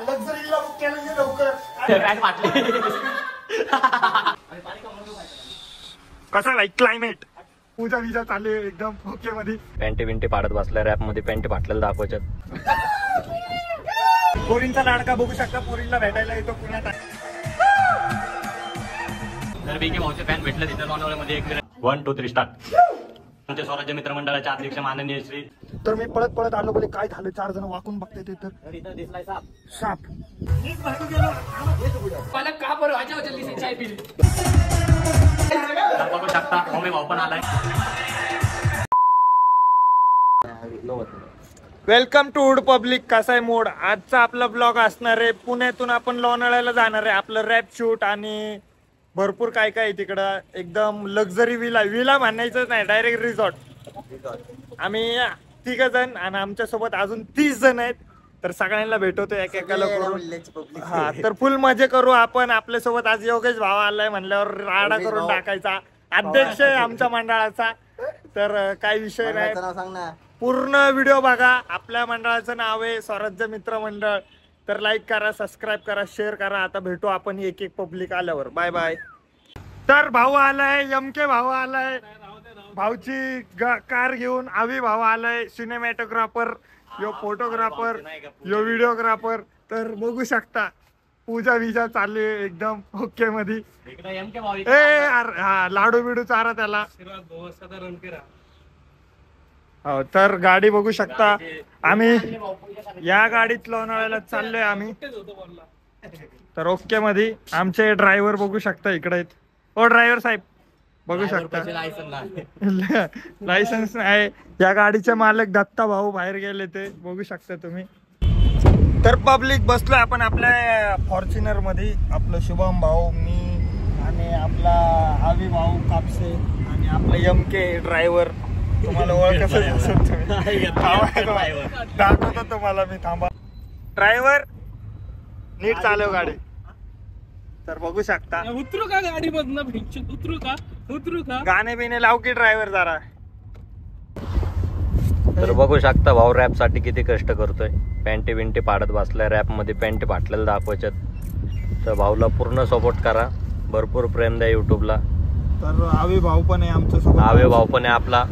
लक्झरीला book केलं लवकर. कसा लाईक क्लायमेट पूजा विजा चालू एकदम ओके मध्ये. पॅन्टी बिंटी पाडत बसल्या रॅप मध्ये पॅन्टी फाटलेला दाखवायच्यात. पोरींचा लाडका बघू शकता. पोरींना भेटायला येतो पुण्यात. तर बीके भाऊचे फॅन भेटले तिथे लोणावळ्यामध्ये. 1 2 3 स्टार्ट. आमच्या स्वराज्य मित्रमंडळाचे अध्यक्ष माननीय श्री. तर मी पळत पळत आलो. बोले काय झालं. 4 जण वाकून बघते ते. तर इथं दिसलाय साप. साप मला का बरं वाजा जल्दी से चाय पी. बघू शकता ओमे भाऊ पण आलाय. Welcome to hood public. कसाय मोड. आजचा आपला ब्लॉग असणार आहे. पुण्यातून आपण लोणावळ्याला जाणार आहे. आपलं रॅप शूट आणि भरपूर काय काय तिकडं. एकदम लक्झरी विला म्हणायचं नाही, डायरेक्ट रिसॉर्ट. आम्ही 3 जण आणि आमच्या सोबत अजून 30 जण आहेत. तर सगळ्यांना भेटवतो एकेकाला करून. हा तर फुल मजे करू आपण. आपल्यासोबत आज योगेश भाव आलाय म्हणल्यावर राडा करून टाकायचा. अध्यक्ष आहे आमच्या मंडळाचा. तर काही विषय नाही. पूर्ण व्हिडिओ बघा. आपल्या मंडळाचं नाव आहे स्वराज्य मित्र मंडळ. तर लाईक करा, सबस्क्राईब करा, शेअर करा. आता भेटू आपण एक एक पब्लिक आल्यावर. Bye bye. तर भाऊ आलाय, एमके भाऊ आलाय, भाऊची कार घेऊन. आवी भाऊ आलाय, सिनेमॅटोग्राफर, यो फोटोग्राफर, यो व्हिडिओग्राफर. तर बघू शकता पूजा विजा चालू आहे एकदम ओके मध्ये. हा लाडू बिडू चारा त्याला. हो तर गाडी बघू शकता. आम्ही या गाडीत लोणावळ्याला चाललोय आम्ही. तर ओके मध्ये आमचे ड्रायव्हर बघू शकता इकडे आहेत. ओ ड्रायव्हर साहेब बघू शकता. लायसन्स आहे. या गाडीचे मालक दत्ता भाऊ बाहेर गेले ते बघू शकता तुम्ही. तर पब्लिक बसलोय आपण आपल्या फॉर्च्युनर मध्ये. आपलं शुभम भाऊ, मी आणि आपला आवी भाऊ कापसे आणि आपला एमके ड्रायव्हर. तुम्हाला ओळख दाखवतो तुम्हाला मी. थांबा. ड्रायव्हर नीट चालव गाडी. तर बघू शकता. उतरू का गाडी मधनं. उतरू का गाणे बिणे लाव की ड्रायव्हर जरा. तर बघू शकता भाऊ रॅप साठी किती कष्ट करतोय. पॅन्टी बिंटी पाडत बसलाय रॅप मध्ये पॅन्टी फाटलेला दाखवायच्यात. तर भाऊला पूर्ण सपोर्ट करा. भरपूर प्रेम द्या युट्यूबला. तर आवे भाऊ पण आहे आमच्या सोबत. आवे भाऊ पण आहे आपला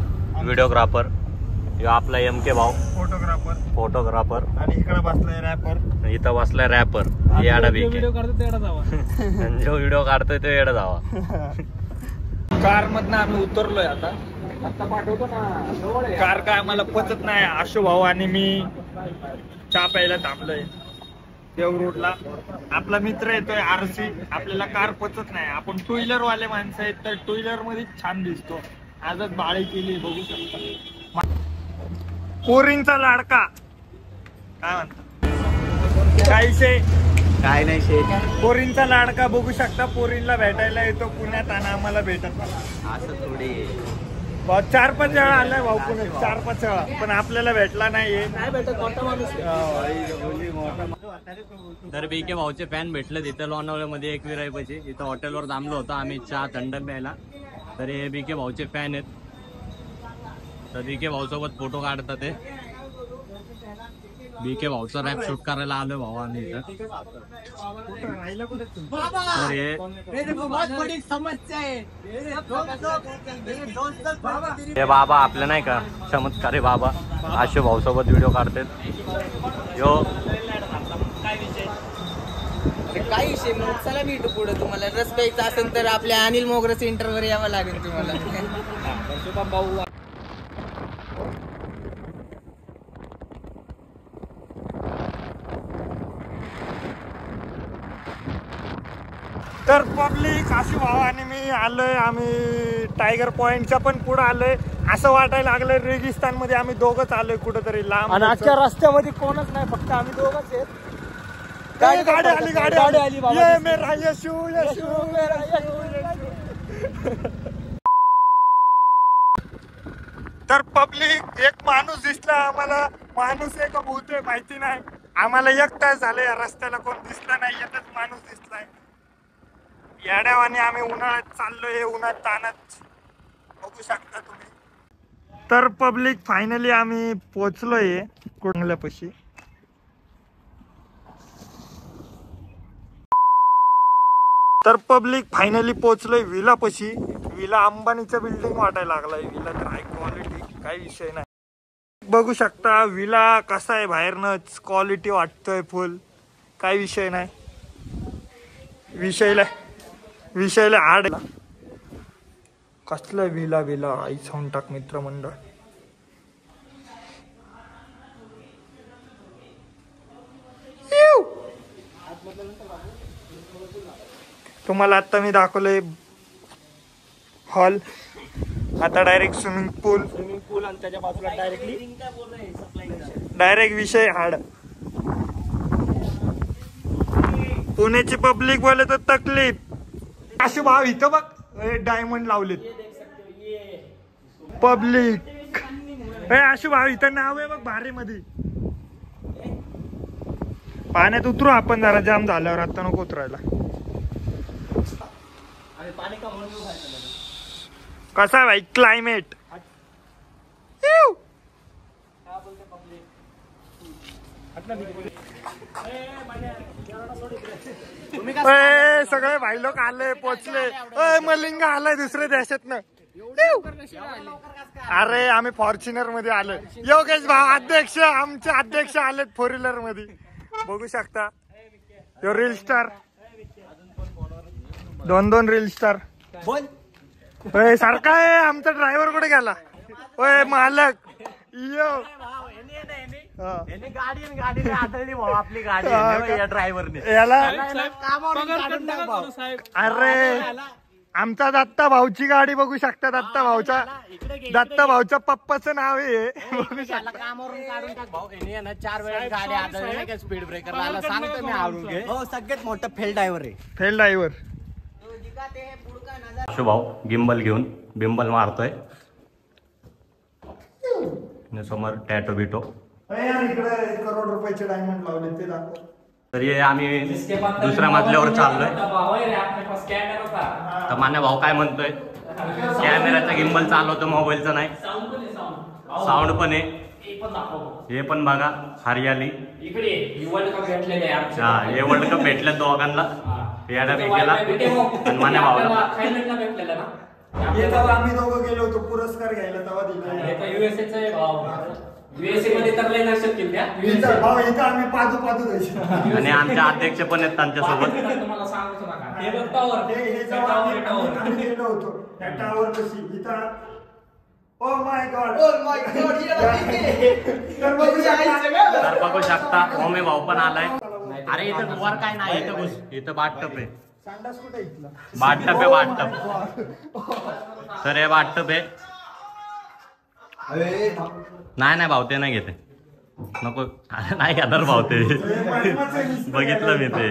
व्हिडिओग्राफर. आपला एमके भाऊ फोटोग्राफर. आणि इकडे बसलाय रॅपर. इथं बसलाय रॅपर. याडा बीके व्हिडिओ काढतो तेवढा जावा. जो व्हिडिओ काढतोय तो येडा जावा. कार मधनं आम्ही उतरलोय आता. कार काय आम्हाला पचत नाही. आशू भाऊ आणि मी चहा प्यायला थांबलोय देव रोडला. आपला मित्र येतोय आरसी. आपल्याला कार पचत नाही. आपण 2 व्हीलर वाले माणसं आहेत. तर 2 व्हीलर मध्ये छान दिसतो. आजच बाळी केली बघू शकता. पोरींचा लाडका काय म्हणतात. काय नाही शेत. पोरींचा लाडका बघू शकता. पोरींना भेटायला येतो पुण्यात आणि आम्हाला भेटत नाही. असं थोडी 4-5 वेळा आलाय भाऊ पुण्यात. 4-5 वेळा पण आपल्याला भेटला नाहीये. तर बीके भाऊचे फॅन भेटले तिथं लोणावळ्यामध्ये 1 विराईपाशी. इथं हॉटेलवर थांबलो होतो आम्ही चहा थंड प्यायला. तर हे बीके भाऊचे फॅन आहेत. तर बीके भाऊ सोबत फोटो काढतात ते. बीके भाऊचा रॅप शूट करायला आलोय भाऊ आम्ही इथं. तर हे बाबा आपल्या नाही का चमत्कारी बाबा आशू भाऊ सोबत व्हिडिओ काढतात. यो काय विषय मग चला भेटू पुढे. तुम्हाला रस प्यायचा असेल तर आपल्या अनिल मोगरा सेंटरवर यावं लागेल तुम्हाला. तर पब्लिक आशू भाऊ आणि मी आलोय. आम्ही टायगर पॉइंटच्या पण पुढे आलोय. असं वाटायला लागलं रेगिस्तान मध्ये आम्ही दोघंच आलोय कुठेतरी लांब. आणि आजच्या रस्त्यामध्ये कोणच नाही. फक्त आम्ही दोघंच आहेत. गाडी आली. ये मेरा येशू येशू मेरा येशू. तर पब्लिक एक माणूस दिसला आम्हाला. माणूस आहे का भूत आहे माहिती नाही. आम्हाला 1 तास झालं या रस्त्याला कोण दिसला नाही. एकच माणूस दिसलाय. याड्यावाने आम्ही उन्हाळ्यात चाललोय. उन्हात तानात बघू शकता तुम्ही. तर पब्लिक फायनली आम्ही पोहोचलोय कुंडल्यापाशी. तर पब्लिक फायनली पोहोचलोय विला पशी. विला अंबानीचा बिल्डिंग वाटायला लागलाय. विला तर हाय क्वालिटी, काही विषय नाही. बघू शकता विला कसा आहे, बाहेरनच क्वालिटी वाटतोय फुल, काही विषय नाही. विषयला आड कसलं विला विला आई सांगून टाक मित्रमंडळ. तुम्हाला आता मी दाखवलंय हॉल, आता डायरेक्ट स्विमिंग पूल आणि त्याच्या बाजूला डायरेक्ट विषय हाड. पुण्याची पब्लिक बोले तर तकलीफ. अशी भाव इथं बघ डायमंड लावलेत पब्लिक. अशी भाव इथं नाव आहे बघ भारी मध्ये. पाण्यात उतरू आपण जरा, जाम झाल्यावर. आता नको उतरायला. कसा आहे भाई क्लायमेट. सगळे भाई लोक आले पोचले. मलिंगा आलाय दुसऱ्या देशातनं. अरे आम्ही फॉर्च्युनर मध्ये आलो. योगेश भाऊ अध्यक्ष, आमचे अध्यक्ष आलेत फोर व्हीलर मध्ये. बघू शकता यो रील स्टार, 2 रील स्टार. बोल सारखा आहे. आमचा ड्रायव्हर कुठे गेला. ओय मालक यो गाडी आढळली भाऊ आपली गाडी ड्रायव्हरने याला. अरे आमचा दत्ता भाऊची गाडी बघू शकता. दत्ता भाऊच्या पप्पाचं नाव आहे. कामावरून काढून टाक भाऊ. 4 वेळेस गाडी आढळली स्पीड ब्रेकर सांगतो मी आवरून घे. सगळ्यात मोठा फेल ड्रायव्हर आहे. फेल ड्रायव्हर भाऊ गिम्बल घेऊन बिंबल मारतोय समोर. टॅटो बिटो करोड रुपयाचे डायमंड लावले ते दाखव. तरी आम्ही दुसऱ्या मजल्यावर चाललोय. तर मान्य भाऊ काय म्हणतोय, कॅमेराचा गिम्बल चालवतो मोबाईलचा नाही. साऊंड पण आहे. हे पण बघा हरियाली. हा हे वर्ल्ड कप भेटले दोघांना. याला भेटलेला आणि मान्य भावाला. आम्ही दोघं गेलो होतो पुरस्कार घ्यायला तेव्हा दिला. USA मध्ये तर लय नशेत केल्या. आम्ही पादू द्यायचे. आणि आमचे अध्यक्ष पण आहेत त्यांच्यासोबत. तुम्हाला सांगतो नका. हे बघ टॉवर. आम्ही गेलो होतो त्या टॉवर पाशी. इथं ओ माय गॉड तर बघू शकता ओमे भाऊ पण आलाय. अरे इथं वर काय नाही. इथं घुस. इथं बाटटप आहे. बाटटप आहे बाटटप. तर हे बाटटप आहे. नाही भाऊ ते नाही घेते. नको नाही घेणार भाऊ ते. बघितलं मी ते.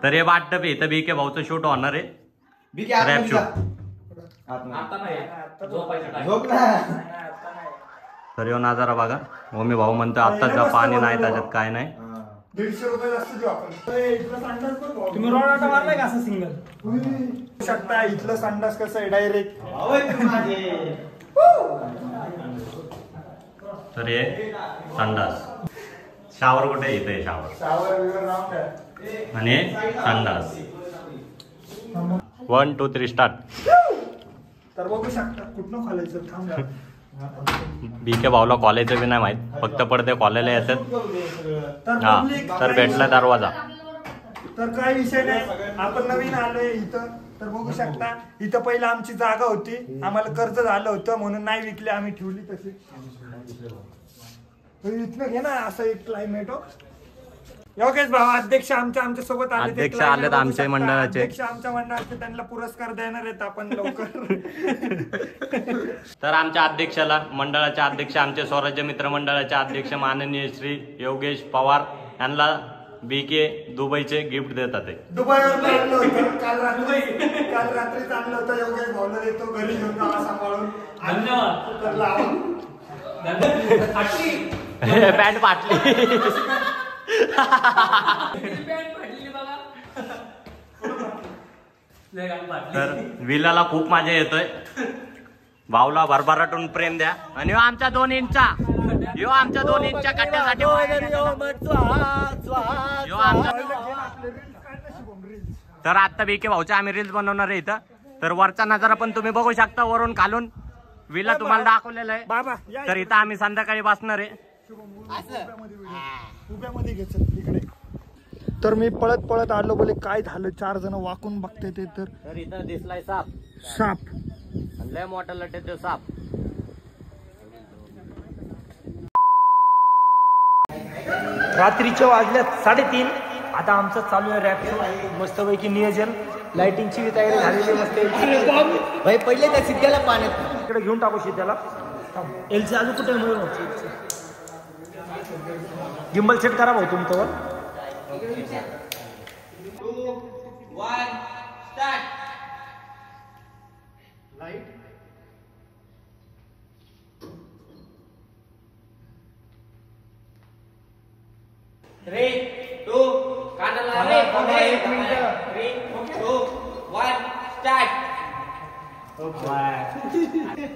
तर हे बाटटप आहे. इथं बीके भाऊचं शूट होणार आहे. Rap shoot. तर यो नजारा बघा. ओमी भाऊ म्हणतो आता पाणी नाही त्याच्यात काय नाही. 150 रुपये जास्त देऊ आपण. तुम्ही रोडाटा मारलाय का असं सिंगल शकता. इथलं संडास कसं आहे डायरेक्ट. तर हे संडास. शावर कुठे इथे शावर आणि संडास. 1 2 3 स्टार्ट. तर बघू शकता कुठनं खालायचं. थांबा. बीके भाऊला कॉलेजचं बी नाही माहित. फक्त पडते कॉलेजला येतात. हा तर भेटला दरवाजा. तर काही विषय नाही. आपण नवीन आलोय इथं. तर बघू शकता इथं पहिला आमची जागा होती. आम्हाला कर्ज झालं होतं म्हणून नाही विकले. आम्ही ठेवली तशी. इथनं घे ना असं एक क्लायमेट. हो योगेश भाऊ अध्यक्ष आमच्या सोबत आले. अध्यक्ष आलेत आमच्या मंडळाचे. अध्यक्ष आमच्या मंडळाचे. त्यांना पुरस्कार देणार आहेत आपण लवकर. तर आमच्या अध्यक्षाला मंडळाचे अध्यक्ष आमचे स्वराज्य मित्र मंडळाचे अध्यक्ष माननीय श्री योगेश पवार यांना बीके दुबईचे गिफ्ट देतात. दुबईवर आणलं होतं काल रात्री आणलं होतं. योगेश भाऊला देतो घरी घेऊन जावा सांभाळून. पॅन्ट फाटली. तर विलाला खूप मजा येतोय. भाऊला भरभराटून प्रेम द्या. आणि आमच्या 2 इंचचा कट्ट्यासाठी तर आता बीके भाऊच्या आम्ही रील्स बनवणार आहे इथं. तर वरचा नजारा पण तुम्ही बघू शकता, वरून खालून विला तुम्हाला दाखवलेला आहे. बाबा तर इथं आम्ही संध्याकाळी बसणार आहे. उभ्यामध्ये घ्यायचं इकडे. तर मी पळत पळत आलो, बोले काय झालं, 4 जण वाकून बघते ते. तर इथं दिसलाय साप. साप लय मोठा लटेतो साप. रात्रीच्या वाजल्यात 3:30. आता आमचं चालू आहे रॅप शो. मस्तपैकी नियोजन, लाइटिंगची बी तयारी झालेली मस्त. भाई पहिले त्या सिद्ध्याला पाण्यात इकडे घेऊन टाकू शिद्याला. एलची अजून कुठे मिळून गिंबल सेट करा भाऊ तुमच्यावर. 2, 1 स्टार्ट. रे 2 कानाला रे 1 मिनिट. 3, 2, 1 स्टार्ट.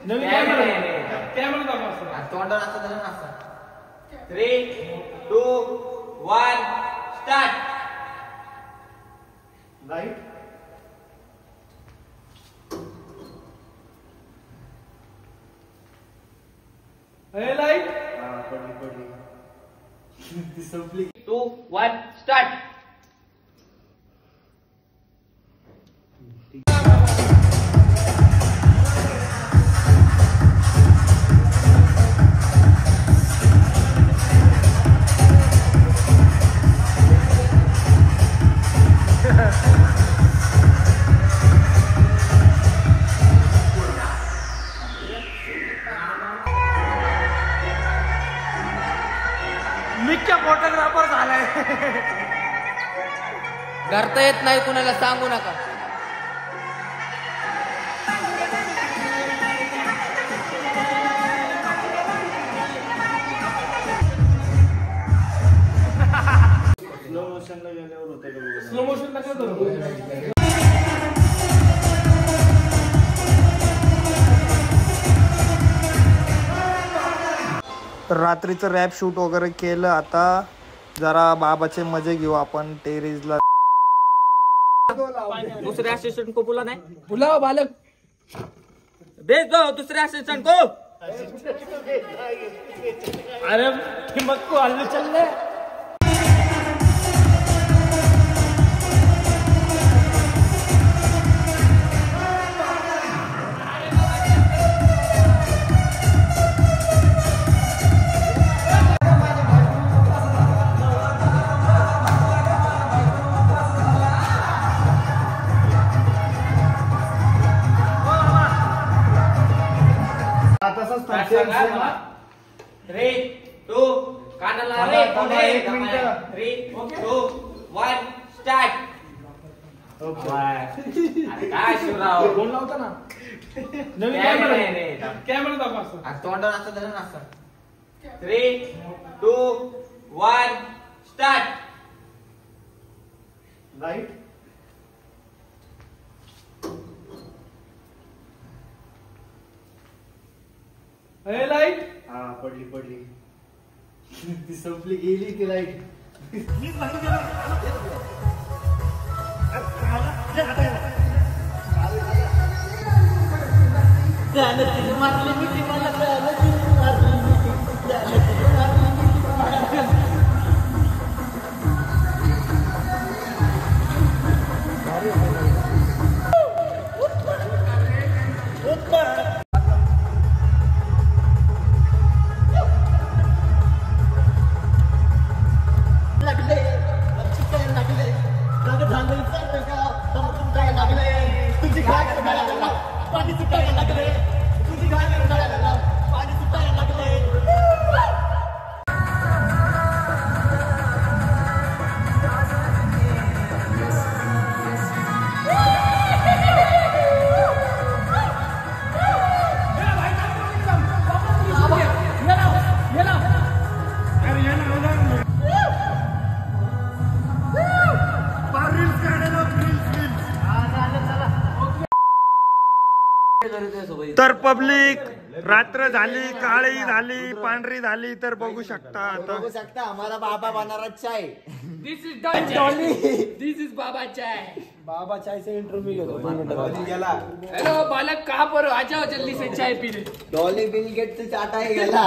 नवीन कॅमेरा दाखवा. तोंडावर असं झालं ना असं. 3, 2, 1 start. Light 2, 1 start. Mikya photographer झालाय. करता येत नाही कुणाला सांगू नका. स्लो मोशन नका करू. तर रात्रीचं रॅप शूट वगैरे केलं. आता जरा बाबाचे मजे घेऊ आपण टेरेसला. दुसरे असिस्टंट को बोला नाही. बुलाव बालक. भेज दो दुसरे असिस्टंट को. अरे हिम्मत को हल्ले चल रहे. रे 2 कानाला रे 1 मिनिट. 3, 2, 1 स्टार्ट. काय शिवराव फोन लावता ना. नवीन कॅमेरा दाखवा. तोंडावर असं झालं ना असं. 3, 2, 1 स्टार्ट. लाईट पडली ती संपली गेली ती लाईट. तर पब्लिक रात्र झाली, काळी झाली, पांढरी झाली. तर बघू शकता आता बघू शकता हमारा बाबा बनारस चाय. दिस इज डॉली. दिस इज बाबा चाय. बाबा चाय से इंटरव्यू घेतो 2 मिनिटं गेला हेलो बालक कहाँ पर हो? आ जाओ जल्दी से चाय पीने. डॉली बिल गेटचं चाटाय गेला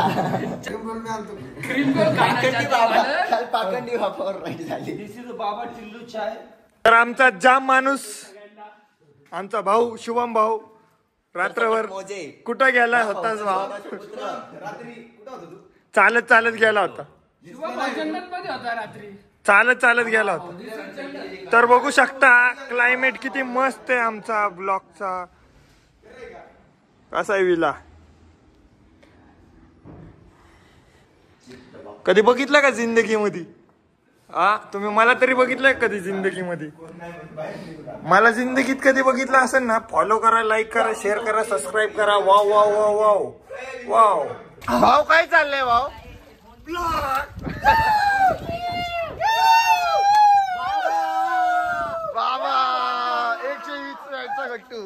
क्रीम रोल खायला बालक. काल पाखंडी वापर राईट झाली. दिस इज बाबा टिल्लू चाय. तर आमचा जाम माणूस आमचा भाऊ शुभम भाऊ रात्रभर कुठं गेला होताच भाऊ. रात्री कुठं होता तू? चालत चालत गेला होता. जंगल मध्ये होता रात्री. चालत चालत गेला होता. तर बघू शकता क्लायमेट किती मस्त आहे आमचा ब्लॉकचा. कसा आहे विला कधी बघितलं का जिंदगी मध्ये? तुम्ही मला तरी बघितलंय कधी जिंदगी मध्ये? मला जिंदगीत कधी बघितलं असेल ना फॉलो करा, लाईक करा, शेअर करा, सबस्क्राईब करा. Wow wow wow wow wow. भाऊ काय चाललंय भाऊ? बाबा 120 चा गट्टू.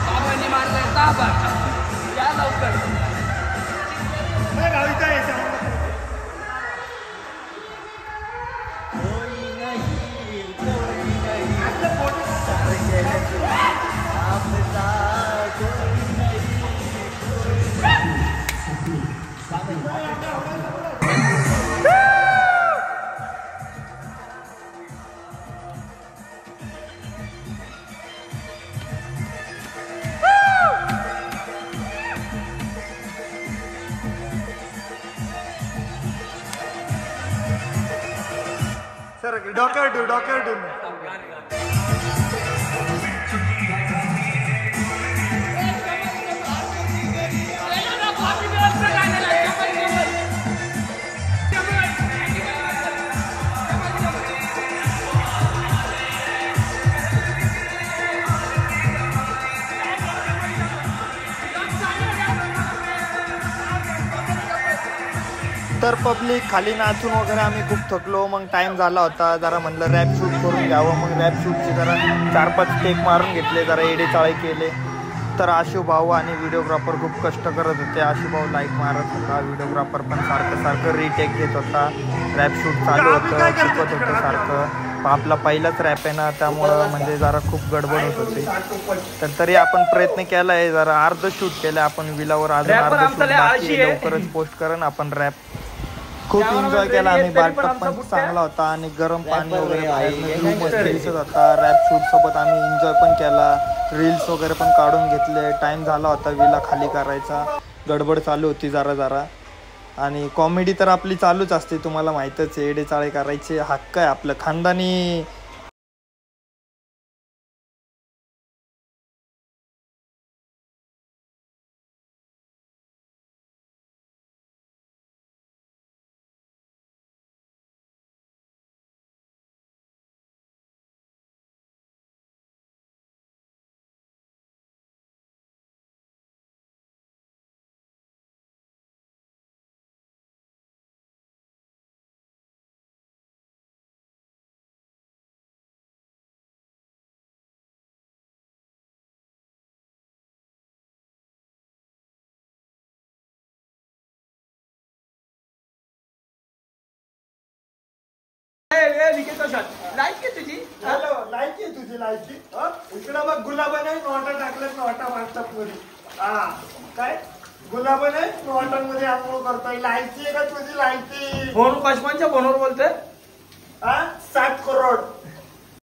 बाबांनी मारलाय ताबा. या लवकर. सर डॉक्टर तर पब्लिक खाली नाचून वगैरे आम्ही खूप थकलो. मग टाइम झाला होता जरा म्हणलं रॅप शूट करून घ्यावं. मग रॅप शूटचे जरा 4-5 टेक मारून घेतले, जरा एडेचाळे केले. तर आशू भाऊ आणि व्हिडिओग्राफर खूप कष्ट करत होते. आशू भाऊ लाईक मारत होता, व्हिडिओग्राफर पण सारखं रिटेक घेत होता. रॅप शूट चालू होतं, शिकवत होतं सारखं. आपला पहिलाच रॅप आहे ना, त्यामुळं म्हणजे जरा खूप गडबड होत होती. तर तरी आपण प्रयत्न केला आहे, जरा अर्ध शूट केलं आपण विलावर. अजून अर्ध शूट बाकी आहे, लवकरच पोस्ट करेन आपण रॅप. खूप एन्जॉय केला आम्ही. बाटप पण चांगला होता आणि गरम पाणी वगैरे दिसत होता. रॅप शूट सोबत आम्ही एन्जॉय पण केला, रील्स वगैरे पण काढून घेतले. टाइम झाला होता विला खाली करायचा, गडबड चालू होती जरा. आणि कॉमेडी तर आपली चालूच असते, तुम्हाला माहीतच आहे. एडेचाळे करायचे हक्क आहे आपलं खानदानी. लाईक तुझी लायकी तुझी लायकी. इकडं बघ गुलाबाने नोटा टाकल्यात, नोटा व्हॉट्सअप मध्ये. काय गुलाबाने नोटांमध्ये आंघोळ करतोय. लायकी आहे का तुझी लायकी? फोन कशमांच्या फोनवर बोलतोय. 7 करोड